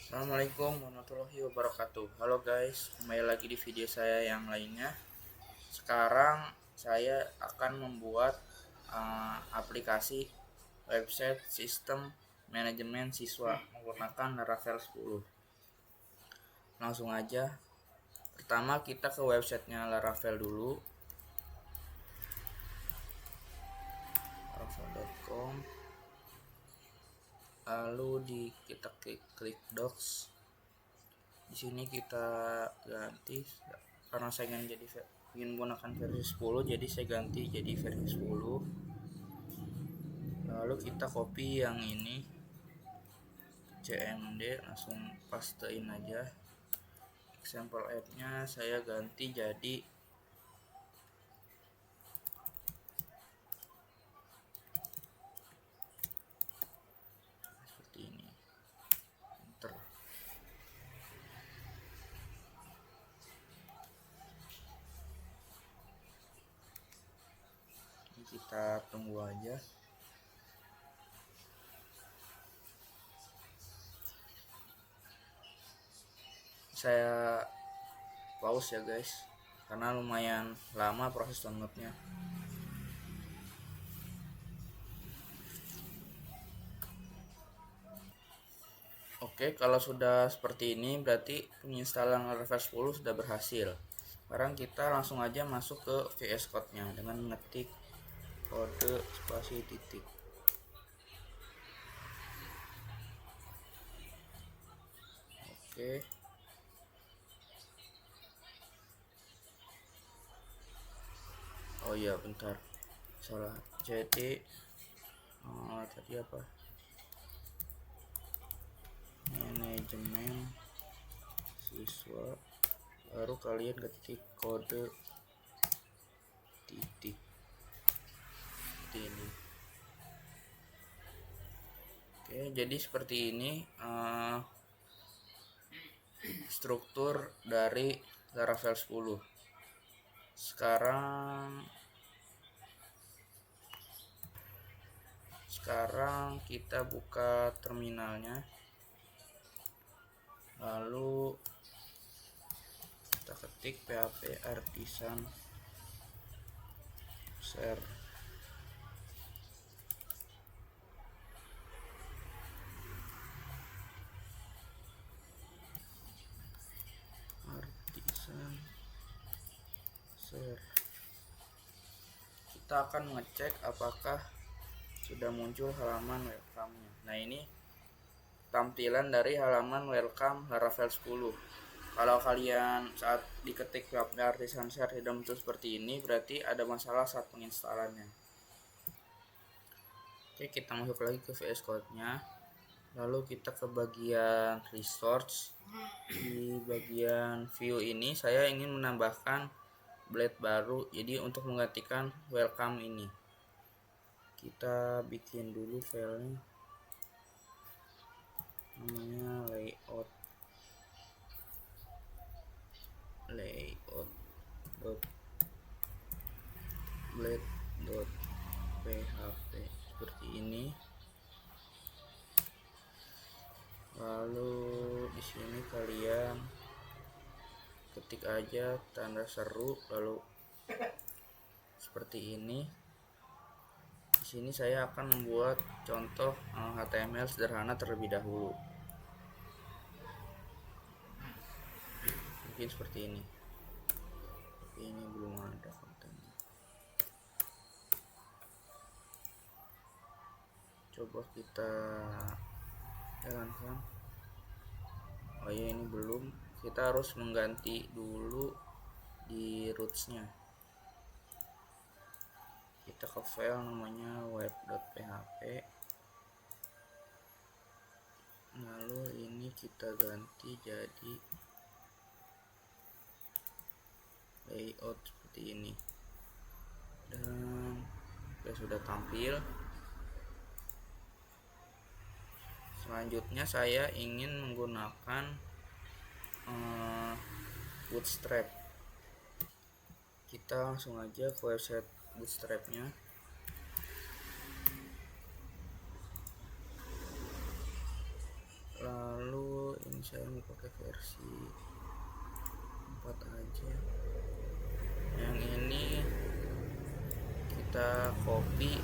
Assalamualaikum warahmatullahi wabarakatuh. Halo guys, kembali lagi di video saya yang lainnya. Sekarang saya akan membuat aplikasi website sistem manajemen siswa menggunakan Laravel 10. Langsung aja. Pertama kita ke websitenya Laravel dulu. laravel.com. Lalu kita klik docs. Di sini kita ganti karena saya ingin menggunakan versi 10, jadi saya ganti jadi versi 10. Lalu kita copy yang ini cmd, langsung pastein aja. Example add-nya saya ganti jadi seperti ini. Enter. Ini kita tunggu aja. Saya pause ya guys, karena lumayan lama proses downloadnya. Oke, kalau sudah seperti ini berarti penginstalan Laravel 10 sudah berhasil. Sekarang kita langsung aja masuk ke VS Code nya dengan mengetik kode spasi titik. Oke. Oh iya, bentar, salah. Jadi tadi apa, manajemen siswa, baru kalian ketik kode titik seperti ini. Oke, jadi seperti ini struktur dari Laravel 10. Sekarang kita buka terminalnya, lalu kita ketik php artisan share. Kita akan mengecek apakah sudah muncul halaman welcome-nya. Nah, ini tampilan dari halaman welcome Laravel 10. Kalau kalian saat diketik php artisan share tidak muncul seperti ini, berarti ada masalah saat penginstalannya. Oke, kita masuk lagi ke VS Code-nya. Lalu kita ke bagian resource. Di bagian view ini saya ingin menambahkan blade baru, jadi untuk menggantikan welcome ini kita bikin dulu filenya, namanya layout blade.php seperti ini. Lalu di sini kalian ketik aja tanda seru, lalu seperti ini. Di sini saya akan membuat contoh HTML sederhana terlebih dahulu. Mungkin seperti ini. Tapi ini belum ada kontennya. Coba kita jalankan. Oh ya, ini belum. Kita harus mengganti dulu di rootsnya. Kita ke file namanya web.php, lalu ini kita ganti jadi layout seperti ini, dan sudah tampil. Selanjutnya saya ingin menggunakan bootstrap. Kita langsung aja ke website bootstrapnya. Lalu saya mau pakai versi 4 aja. Yang ini kita copy,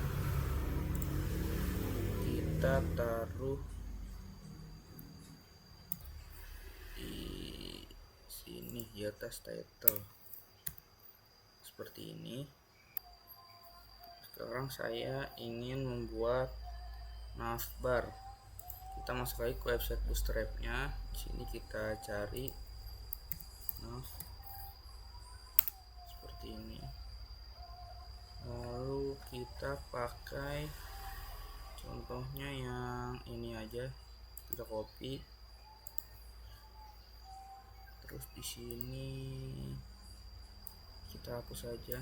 kita taruh di sini di atas title seperti ini. Sekarang saya ingin membuat navbar. Kita masuk lagi ke website Bootstrap-nya. Di sini kita cari nav seperti ini. Lalu kita pakai contohnya yang ini aja. Kita copy. Terus di sini kita hapus saja.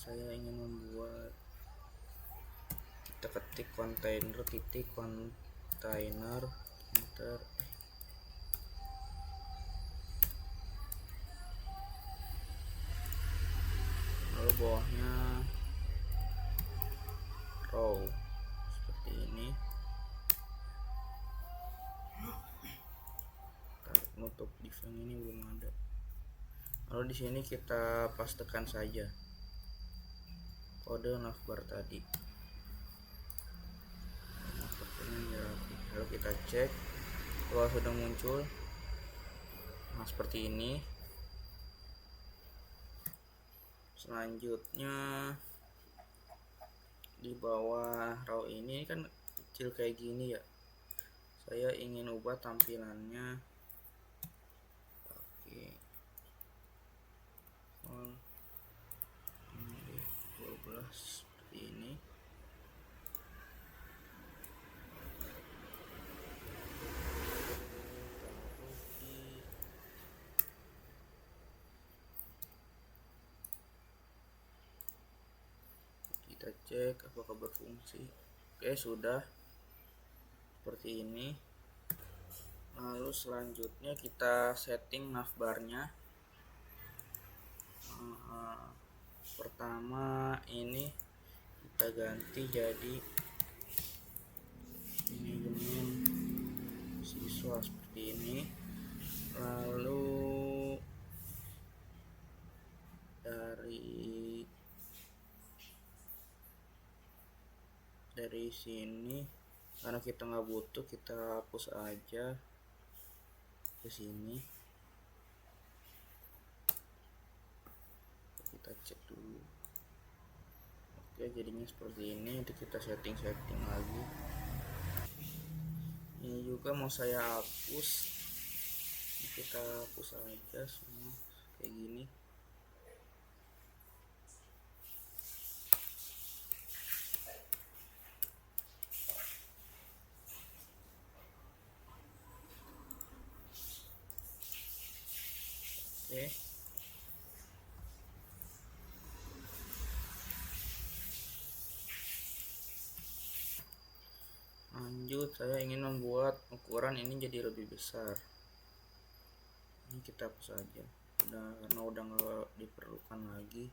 Saya ingin membuat, kita ketik kontainer titik kontainer enter, lalu bawahnya row seperti ini. Nutup div ini belum ada. Lalu di sini kita pastekan saja kode navbar tadi. Lalu kita cek kalau sudah muncul. Nah, seperti ini. Selanjutnya di bawah row ini kan kecil kayak gini ya. Saya ingin ubah tampilannya pakai font 12 seperti ini. Kita cek apakah berfungsi. Oke, sudah seperti ini. Lalu selanjutnya kita setting navbarnya. Pertama ini kita ganti jadi manajemen siswa seperti ini. Lalu dari sini karena kita nggak butuh, kita hapus aja ke sini. Kita cek dulu. Oke, jadinya seperti ini. Nanti kita setting lagi. Ini juga mau saya hapus. Kita hapus aja semua kayak gini. Oke. Lanjut, saya ingin membuat ukuran ini jadi lebih besar. Ini kita hapus saja, karena udah nggak diperlukan lagi.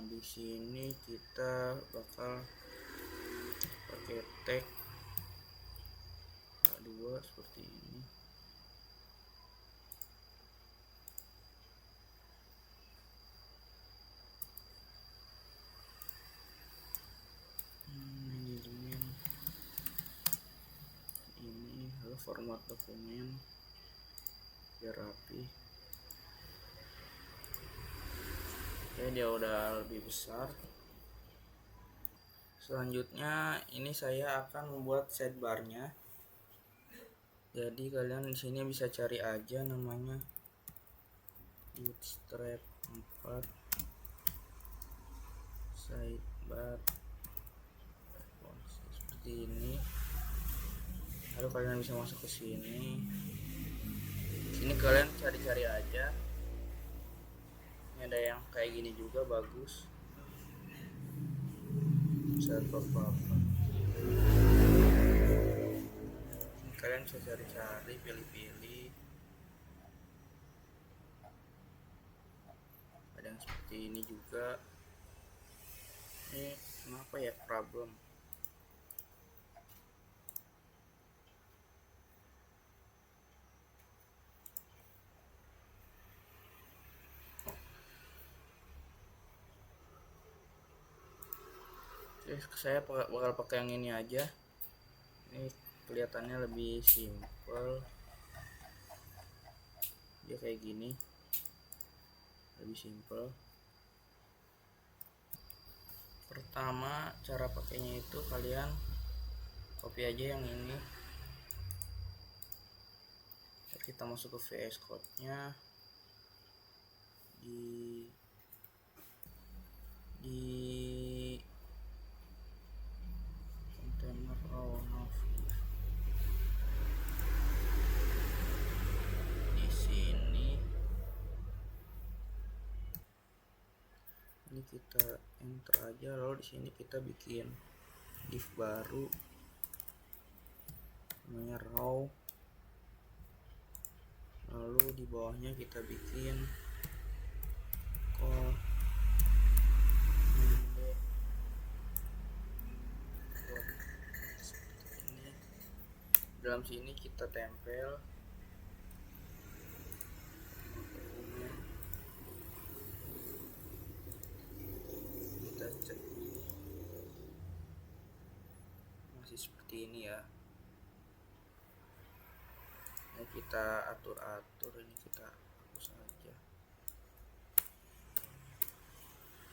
Di sini kita bakal pakai tag A2 seperti ini. Manajemen ini, lalu format dokumen biar rapi. Oke, dia udah lebih besar. Selanjutnya ini saya akan membuat sidebarnya. Jadi kalian di sini bisa cari aja namanya Bootstrap 4 sidebar seperti ini. Lalu kalian bisa masuk ke sini. Sini kalian cari-cari aja. Ini ada yang kayak gini juga bagus. Server apa? Kalian bisa cari-cari, pilih-pilih. Ada yang seperti ini juga. Ini kenapa ya problem? Oke, saya bakal pakai yang ini aja. Ini kelihatannya lebih simple. Dia kayak gini, lebih simple. Pertama, cara pakainya itu kalian copy aja yang ini. Kita masuk ke VS Code nya di container di sini. Ini kita enter aja, lalu di sini kita bikin div baru namanya raw. Lalu di bawahnya kita bikin call seperti ini. Dalam sini kita tempel kita cek masih seperti ini ya. Nah, kita atur ini, kita hapus aja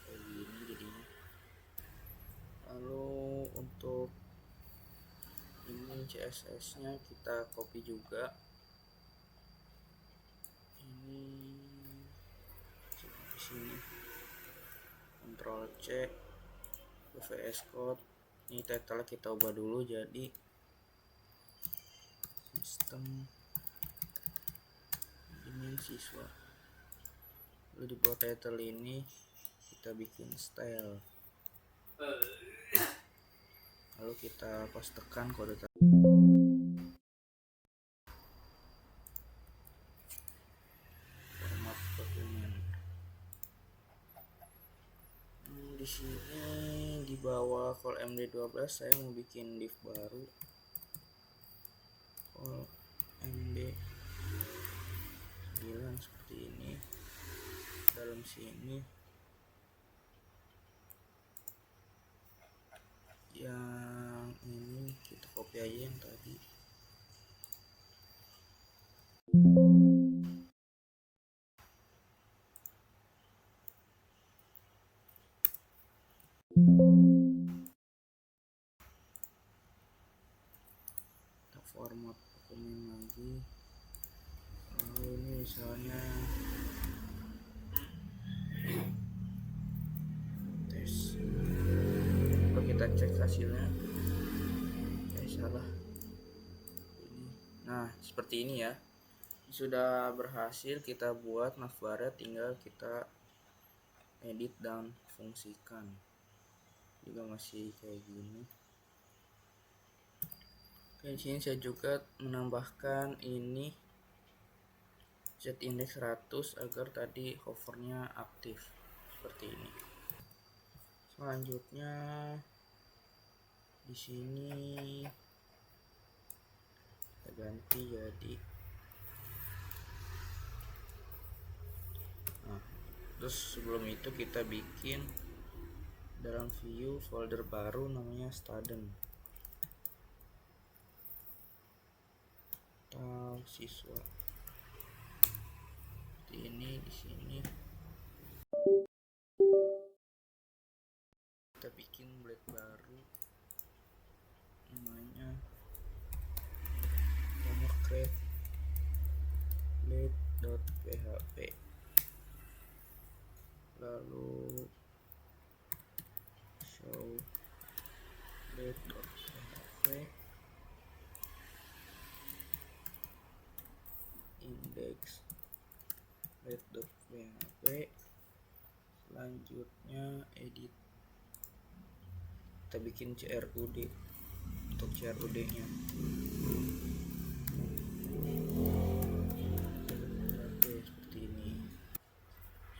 kayak gini jadinya. Lalu untuk ini CSS nya kita copy juga, ini di sini Ctrl C ke VS Code. Ini title kita ubah dulu jadi sistem admin siswa. Lalu di bawah title ini kita bikin style, lalu kita pastekan kode format dokumen. Di sini di bawah call md12 saya mau bikin div baru, call md9 seperti ini. Dalam sini yang ini kita copy aja yang tadi. Kita format dokumen lagi. Lalu ini misalnya tes. Lalu kita cek hasilnya. Salah. Ini. Nah, seperti ini ya. Sudah berhasil kita buat navbar, tinggal kita edit dan fungsikan. Juga masih kayak gini. Oke, di sini saya juga menambahkan ini set index 100 agar tadi hovernya aktif seperti ini. Selanjutnya di sini kita ganti jadi terus sebelum itu kita bikin dalam view folder baru namanya student atau siswa. Seperti ini. Di sini kita bikin blade baru namanya create blade.php. Lalu show blade.php index blade.php. Selanjutnya edit, kita bikin CRUD untuk CRUD nya seperti ini.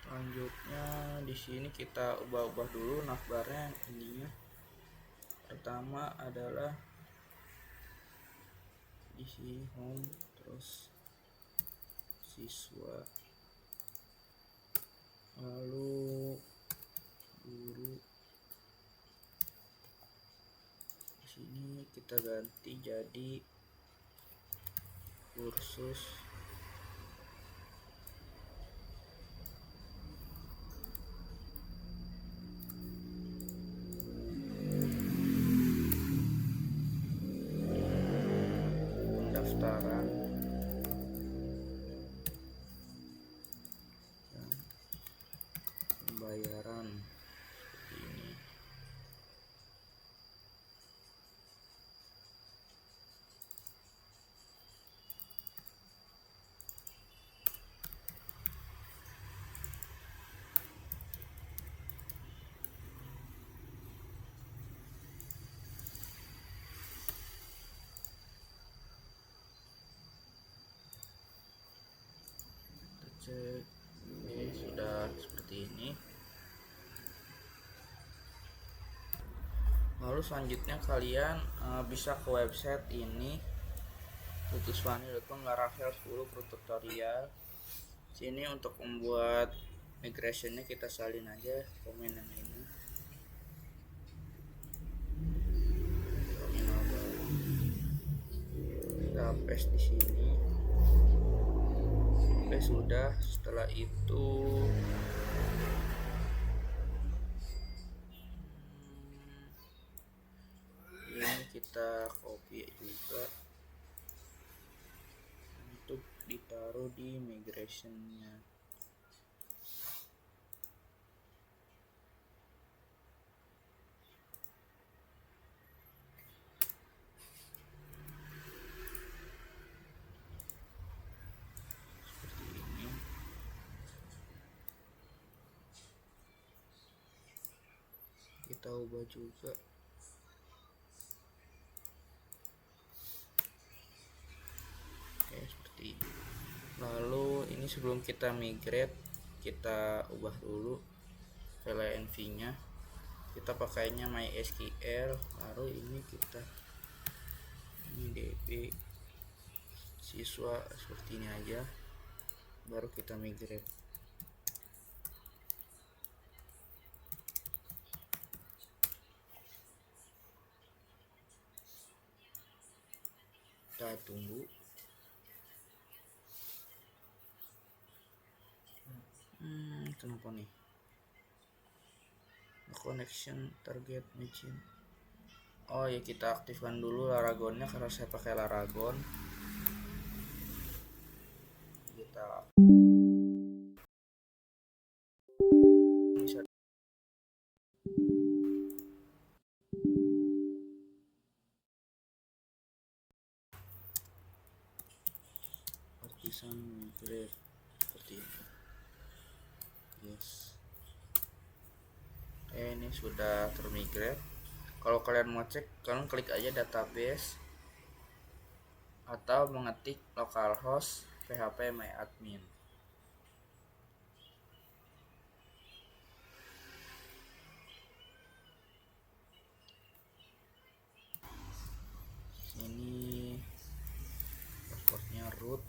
Selanjutnya Selanjutnya di sini kita ubah-ubah dulu navbarnya. Ininya pertama adalah di sini home, terus siswa, lalu guru. Di sini kita ganti jadi kursus pendaftaran dan pembayaran seperti ini. Cek. Oke, sudah seperti ini. Lalu selanjutnya kalian bisa ke website ini tutuswani.com Laravel 10 Pro Tutorial. Sini untuk membuat migrationnya kita salin aja komen yang ini. Terminal baru. Kita paste di sini. Oke, sudah. Setelah itu ini kita copy juga untuk ditaruh di migrationnya. Seperti ini. Kita ubah juga. Oke, seperti ini. Lalu ini sebelum kita migrate, kita ubah dulu VLANV nya. Kita pakainya MySQL. Lalu ini kita DB siswa seperti ini aja, baru kita migrate. Kita tunggu. Kenapa nih? Connection target machine. Oh ya, kita aktifkan dulu Laragonnya karena saya pakai Laragon. Kita partisan migrate seperti ini. Yes. Ini sudah termigrate. Kalau kalian mau cek, kalian klik aja database atau mengetik localhost phpMyAdmin. Ini passwordnya root.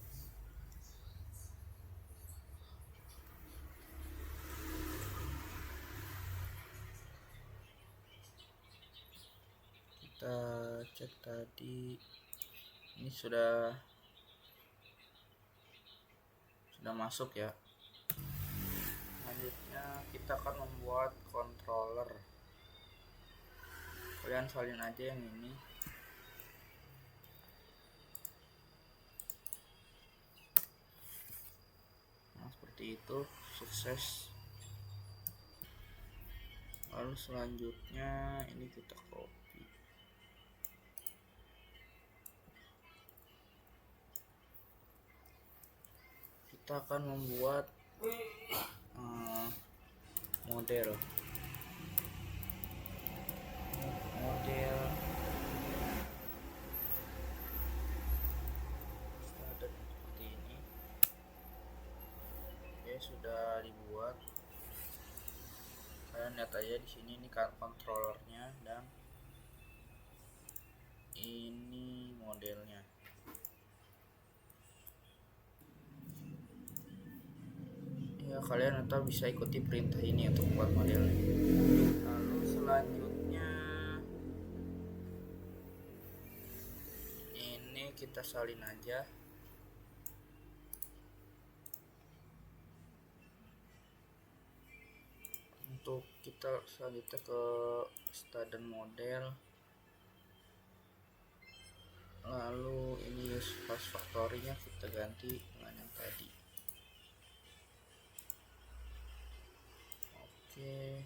Kita cek tadi, ini sudah masuk ya. Selanjutnya kita akan membuat controller. Kalian salin aja yang ini. Nah, seperti itu, sukses. Lalu selanjutnya ini kita copy. Kita akan membuat model standar seperti ini. Oke, sudah dibuat. Kalian lihat aja di sini, ini controllernya dan ini modelnya. Ya, kalian atau bisa ikuti perintah ini untuk buat modelnya. Lalu selanjutnya ini kita salin aja. Untuk kita selanjutnya ke student model. Lalu ini use fast factory-nya kita ganti dengan yang tadi. Oke.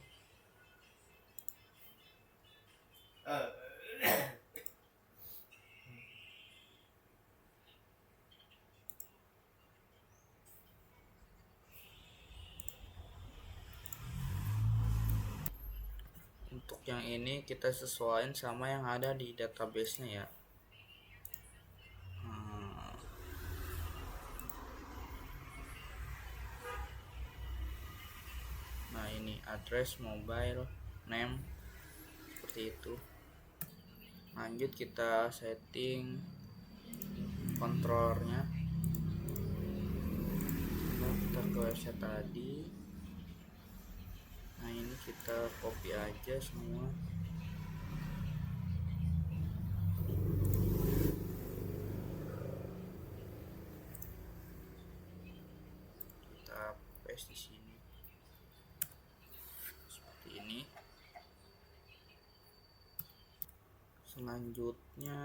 Untuk yang ini kita sesuaikan sama yang ada di database-nya ya. Nah, ini address, mobile, name, seperti itu. Lanjut kita setting controllernya. Nah, kita ke website tadi. Nah, ini kita copy aja semua. Kita paste di sini. Seperti ini. Selanjutnya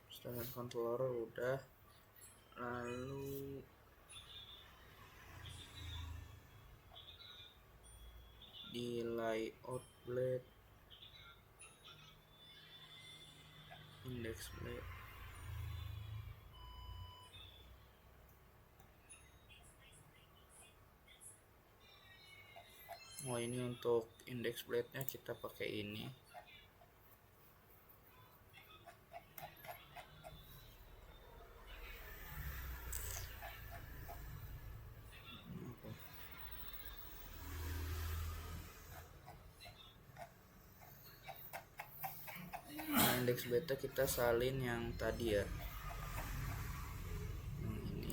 standard controller udah. Lalu di layout blade, index blade, ini untuk index blade nya kita pakai ini. Index beta kita salin yang tadi ya, yang ini.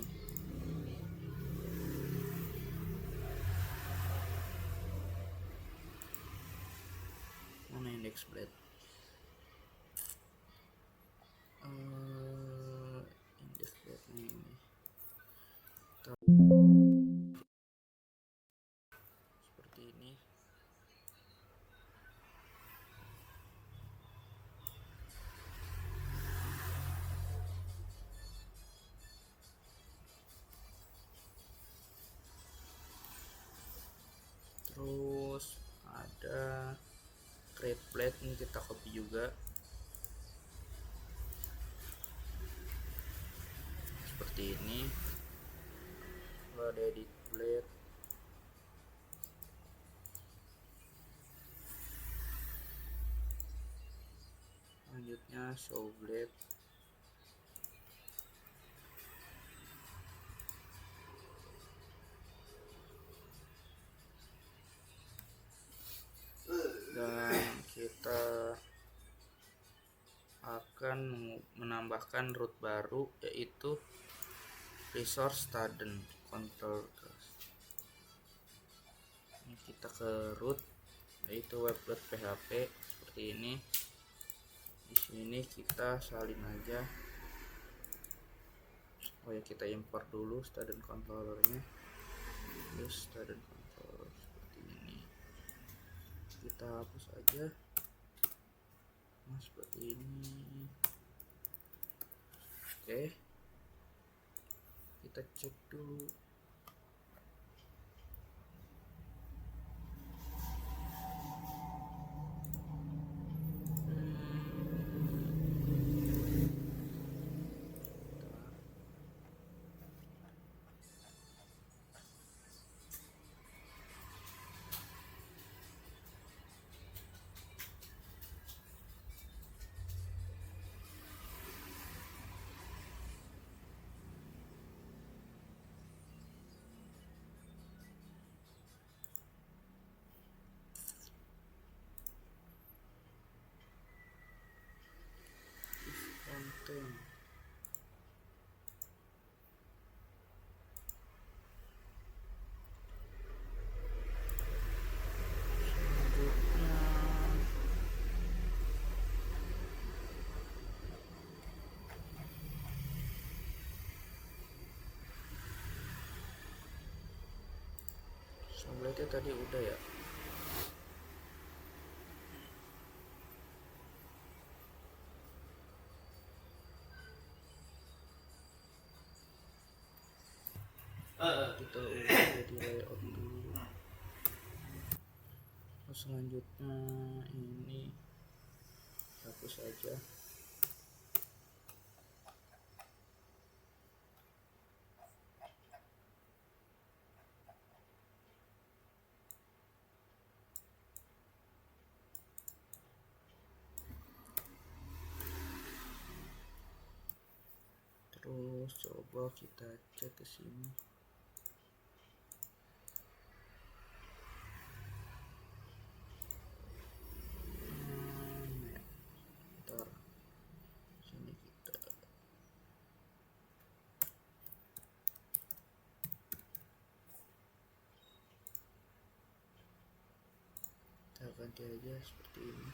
Mana index blade? Index blade ini seperti ini. Terus ada create blade, ini kita copy juga seperti ini. Lalu ada edit blade, selanjutnya show blade. Dan kita akan menambahkan root baru, yaitu resource student control. Ini kita ke root, yaitu web.php seperti ini. Di sini kita salin aja. Oh ya, kita import dulu student controllernya. Terus student controller seperti ini. Kita hapus aja. Nah, seperti ini. Oke, kita cek dulu. template tadi udah ya. Kita ubah jadi layout dulu. Selanjutnya ini hapus saja. Terus coba kita cek ke sini. Ntar sini kita ganti aja seperti ini.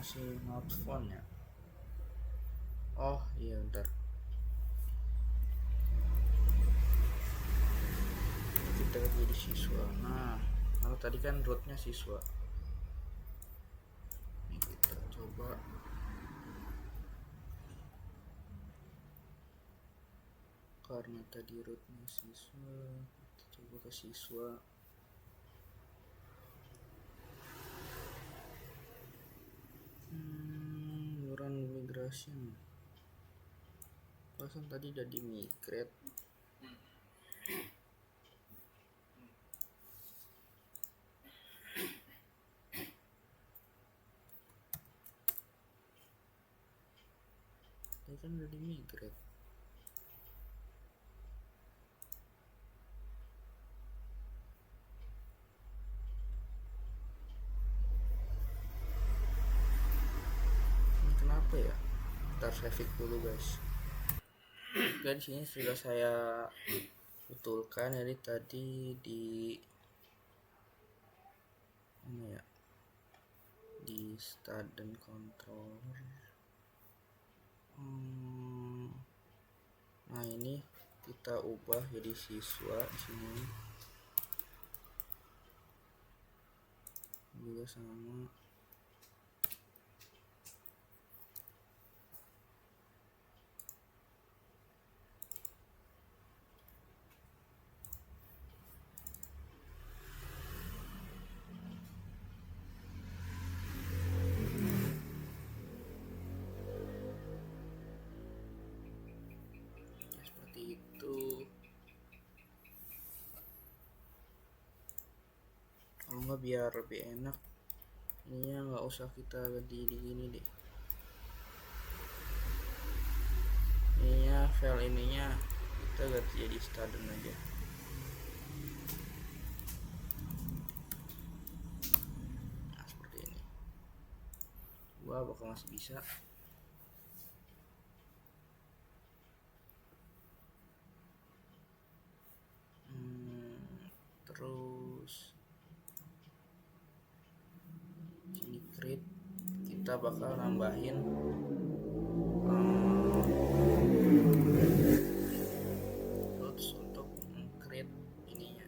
Masih not font ya. Oh iya, bentar. Kita jadi siswa. Nah, kalau tadi kan rootnya siswa. Ini kita coba. Karena tadi rootnya siswa, kita coba ke siswa. Run migration. Pasang tadi jadi migrate. Ini kan udah di migrate. Ini kenapa ya? Ntar saya fix dulu guys. Oke, di sini sudah saya betulkan. Jadi tadi di mana ya? Di student controller. Nah ini kita ubah jadi siswa di sini. Juga sama. Itu kalau nggak biar lebih enak, ininya nggak usah kita ganti di gini deh. Ininya file ininya kita ganti jadi student aja. Nah seperti ini. Gua bakal masih bisa. Terus sini create, kita bakal nambahin routes untuk create ininya.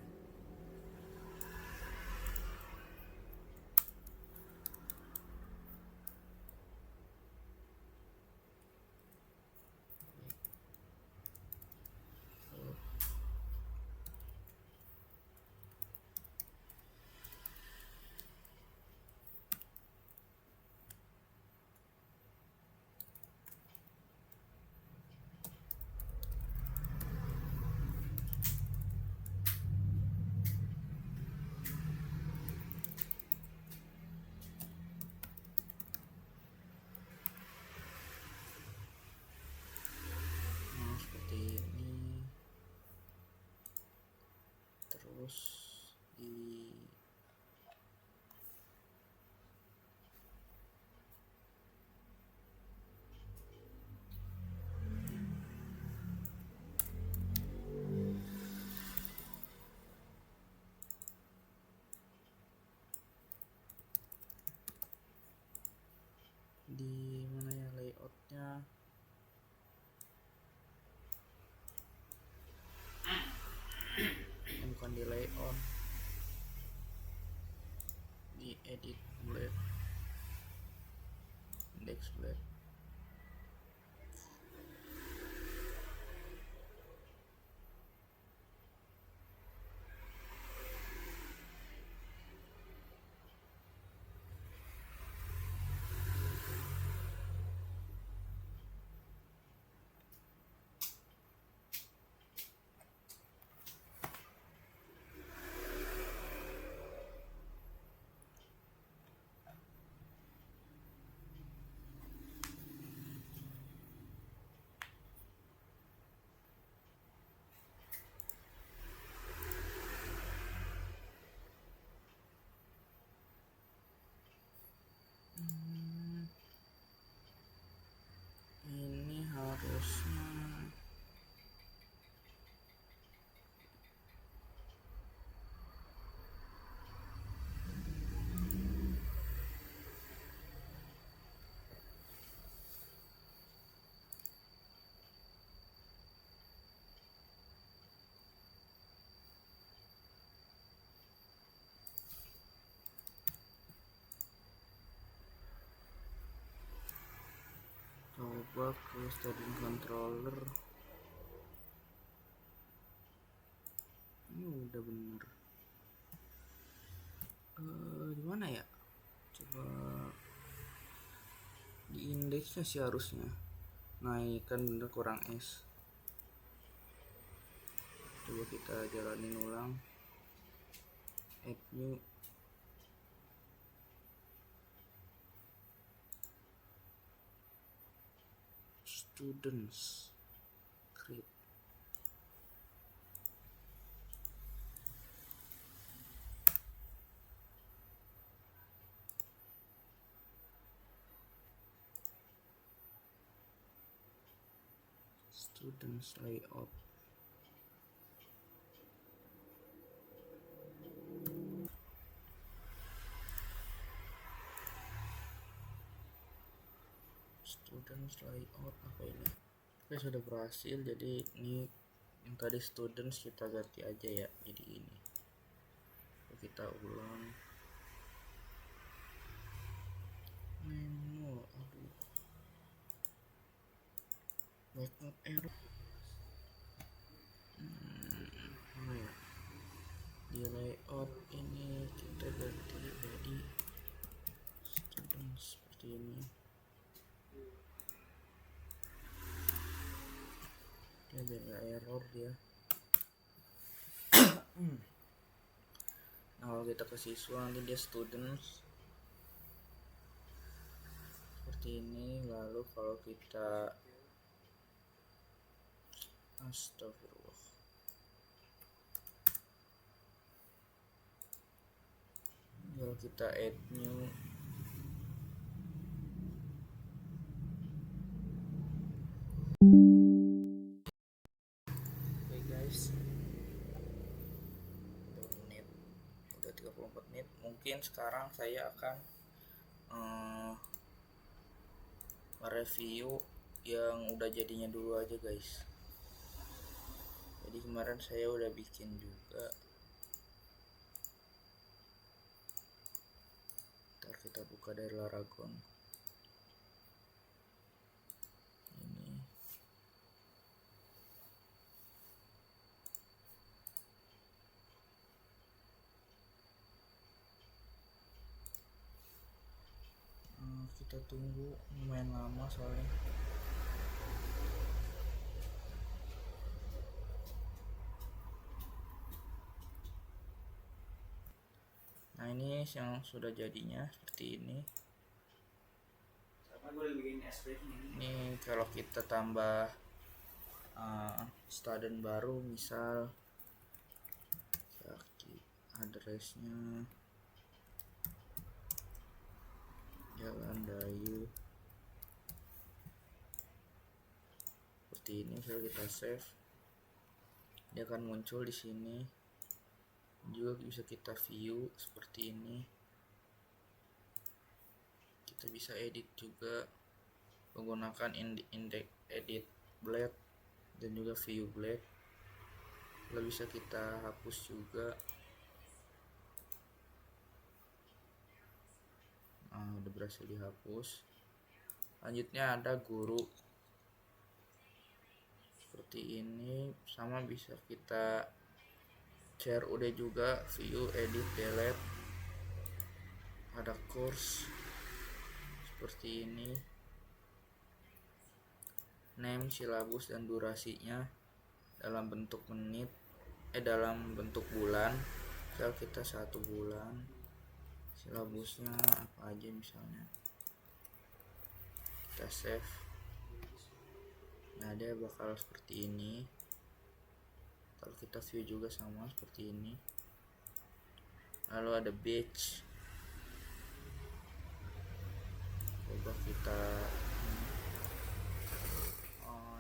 Terus di edit blade, index blade. Ini harusnya coba ke stadium controller. Ini udah bener. Di mana ya? Coba di indeksnya sih harusnya. Naikkan bener kurang S. Coba kita jalanin ulang. Add new. Students create. Students layout. Students layout apa ini? Oke, sudah berhasil. Jadi ini yang tadi students kita ganti aja ya jadi ini. Kita ulang. Menu, aduh, backup error. Mana ya? Di layout ini kita ganti jadi students seperti ini. Dia biar error dia. Nah, kalau kita ke siswa nanti dia students seperti ini. Lalu kalau kita astagfirullah, kalau kita add new, oke guys, udah 34 menit. Mungkin sekarang saya akan mereview yang udah jadinya dulu aja guys. Jadi kemarin saya udah bikin juga. Ntar kita buka dari Laragon. Ini kita tunggu, lumayan lama soalnya. Nah, ini yang sudah jadinya seperti ini. Ini kalau kita tambah student baru, misal addressnya Jalan Dayu seperti ini. Kalau kita save, dia akan muncul di sini. Juga bisa kita view seperti ini. Kita bisa edit juga menggunakan index edit blade dan juga view blade. Lalu bisa kita hapus juga. udah berhasil dihapus. Selanjutnya ada guru seperti ini, sama bisa kita share udah juga, view, edit, delete. Ada course seperti ini, name, silabus, dan durasinya dalam bentuk menit, dalam bentuk bulan. Misal kita 1 bulan, silabusnya apa aja misalnya, kita save. Nah dia bakal seperti ini. Kalau kita view juga sama seperti ini. Lalu ada batch, coba kita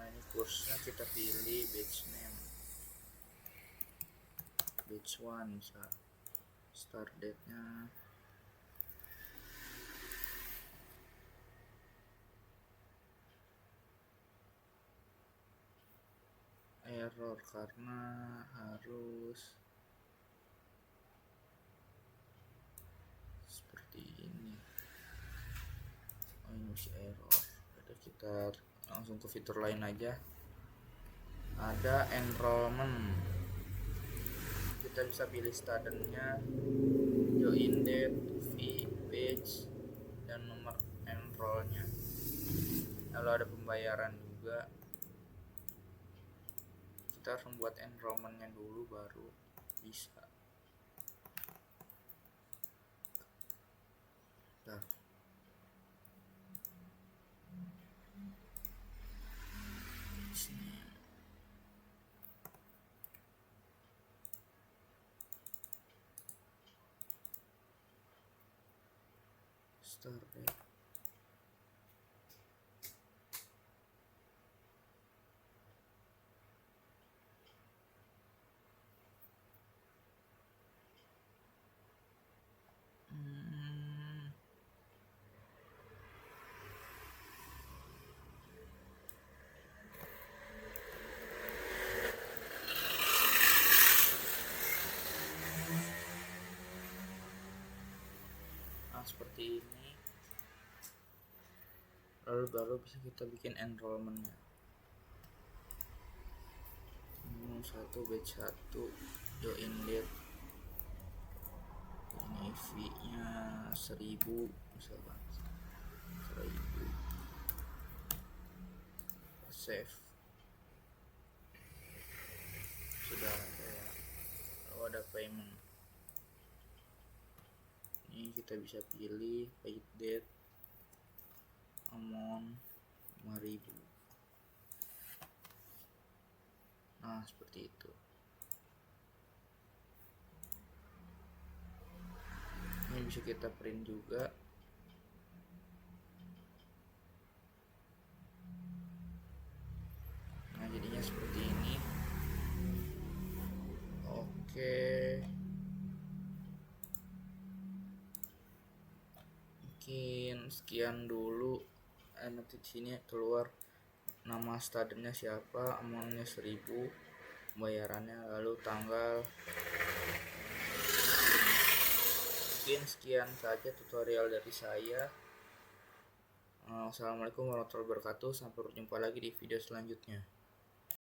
ini kursnya kita pilih batch name, batch 1 misal, start date nya error karena harus seperti ini. Ini masih error. Jadi kita langsung ke fitur lain aja. Ada enrollment, kita bisa pilih studentnya, join date, fee, page, dan nomor enrollnya. Lalu ada pembayaran juga. Kita harus membuat enrollmentnya dulu baru bisa. Nah, start date. Seperti ini. Lalu baru bisa kita bikin enrollmentnya. 1 batch 1, join date, ini fee nya 1000 misalkan, 1000, save. Sudah ada ya. Lalu ada payment, ini kita bisa pilih paid date, amount 5000. Nah seperti itu. Ini bisa kita print juga. Nah jadinya seperti ini. Oke, mungkin sekian dulu. Nanti di sini keluar nama studentnya siapa, amountnya 1000, bayarannya, lalu tanggal. Mungkin sekian saja tutorial dari saya. Wassalamualaikum warahmatullahi wabarakatuh. Sampai berjumpa lagi di video selanjutnya.